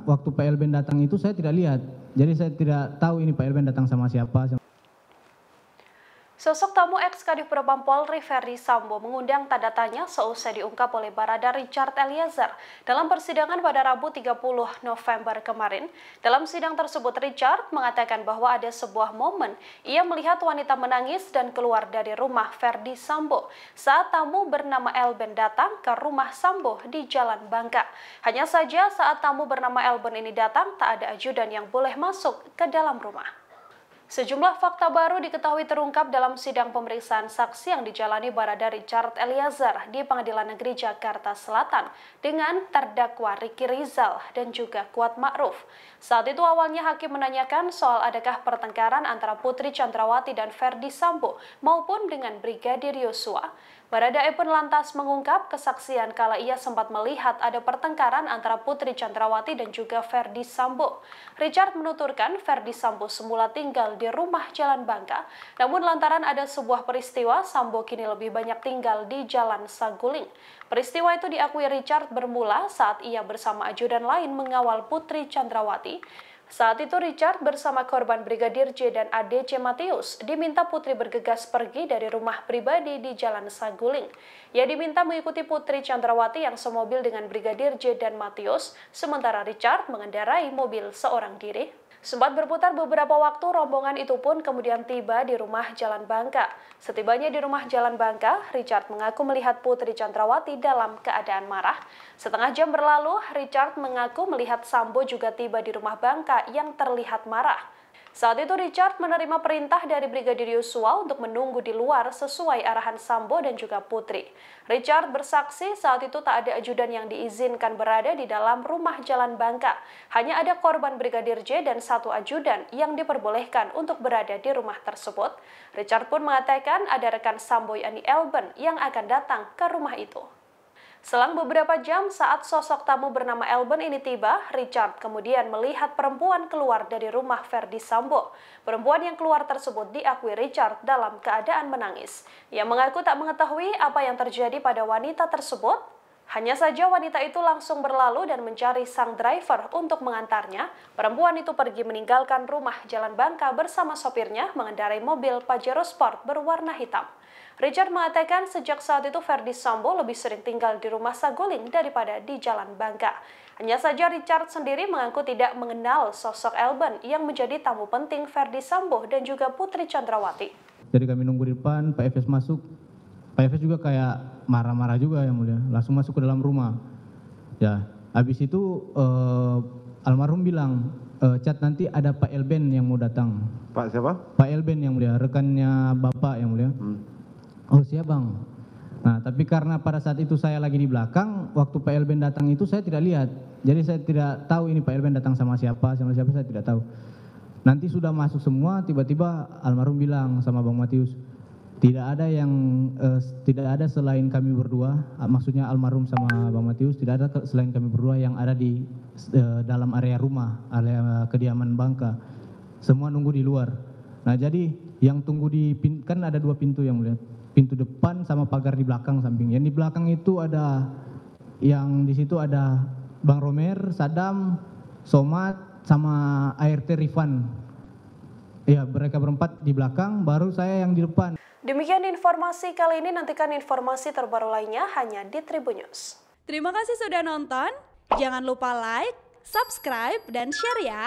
Waktu Pak Elben datang itu saya tidak lihat, jadi saya tidak tahu ini Pak Elben datang sama siapa. Sosok tamu ex-Kadif Propam Polri Ferdi Sambo mengundang tanda tanya seusai diungkap oleh Barada Richard Eliezer dalam persidangan pada Rabu 30 November kemarin. Dalam sidang tersebut, Richard mengatakan bahwa ada sebuah momen ia melihat wanita menangis dan keluar dari rumah Ferdi Sambo saat tamu bernama Elben datang ke rumah Sambo di Jalan Bangka. Hanya saja saat tamu bernama Elben ini datang, tak ada ajudan yang boleh masuk ke dalam rumah. Sejumlah fakta baru diketahui terungkap dalam sidang pemeriksaan saksi yang dijalani Barada Richard Eliezer di Pengadilan Negeri Jakarta Selatan dengan terdakwa Ricky Rizal dan juga Kuat Ma'ruf. Saat itu awalnya hakim menanyakan soal adakah pertengkaran antara Putri Chandrawati dan Ferdi Sambo maupun dengan Brigadir Yosua. Baradae pun lantas mengungkap kesaksian kala ia sempat melihat ada pertengkaran antara Putri Chandrawati dan juga Ferdi Sambo. Richard menuturkan Ferdi Sambo semula tinggal di rumah Jalan Bangka, namun lantaran ada sebuah peristiwa, Sambo kini lebih banyak tinggal di Jalan Saguling. Peristiwa itu diakui Richard bermula saat ia bersama ajudan lain mengawal Putri Chandrawati. Saat itu Richard bersama korban Brigadir J dan ADC Matius diminta Putri bergegas pergi dari rumah pribadi di Jalan Saguling. Ia diminta mengikuti Putri Chandrawati yang semobil dengan Brigadir J dan Matius, sementara Richard mengendarai mobil seorang diri. Sempat berputar beberapa waktu, rombongan itu pun kemudian tiba di rumah Jalan Bangka. Setibanya di rumah Jalan Bangka, Richard mengaku melihat Putri Chandrawati dalam keadaan marah. Setengah jam berlalu, Richard mengaku melihat Sambo juga tiba di rumah Bangka yang terlihat marah. Saat itu Richard menerima perintah dari Brigadir Yosua untuk menunggu di luar sesuai arahan Sambo dan juga Putri. Richard bersaksi saat itu tak ada ajudan yang diizinkan berada di dalam rumah Jalan Bangka. Hanya ada korban Brigadir J dan satu ajudan yang diperbolehkan untuk berada di rumah tersebut. Richard pun mengatakan ada rekan Sambo yakni Elben yang akan datang ke rumah itu. Selang beberapa jam saat sosok tamu bernama Elben ini tiba, Richard kemudian melihat perempuan keluar dari rumah Ferdi Sambo. Perempuan yang keluar tersebut diakui Richard dalam keadaan menangis. Ia mengaku tak mengetahui apa yang terjadi pada wanita tersebut. Hanya saja wanita itu langsung berlalu dan mencari sang driver untuk mengantarnya. Perempuan itu pergi meninggalkan rumah Jalan Bangka bersama sopirnya mengendarai mobil Pajero Sport berwarna hitam. Richard mengatakan sejak saat itu Ferdi Sambo lebih sering tinggal di rumah Saguling daripada di Jalan Bangka. Hanya saja Richard sendiri mengaku tidak mengenal sosok Elben yang menjadi tamu penting Ferdi Sambo dan juga Putri Chandrawati. Jadi kami nunggu di depan, Pak Efes masuk. Pak Efes juga kayak marah-marah juga yang mulia, langsung masuk ke dalam rumah. Ya, habis itu almarhum bilang, Cat nanti ada Pak Elben yang mau datang. Pak siapa? Pak Elben yang mulia, rekannya Bapak yang mulia. Oh siap bang. Nah tapi karena pada saat itu saya lagi di belakang, waktu Pak Elben datang itu saya tidak lihat. Jadi saya tidak tahu ini Pak Elben datang sama siapa saya tidak tahu. Nanti sudah masuk semua, tiba-tiba almarhum bilang sama Bang Matius, tidak ada selain kami berdua, maksudnya almarhum sama Bang Matius, tidak ada selain kami berdua yang ada di dalam area rumah, area kediaman Bangka. Semua nunggu di luar. Nah jadi yang tunggu kan ada dua pintu yang mulia. Pintu depan sama pagar di belakang samping. Yang di belakang itu ada, yang di situ ada Bang Romer, Sadam, Somad, sama ART Rifan. Ya, mereka berempat di belakang, baru saya yang di depan. Demikian informasi kali ini, nantikan informasi terbaru lainnya hanya di Tribun News. Terima kasih sudah nonton, jangan lupa like, subscribe, dan share ya.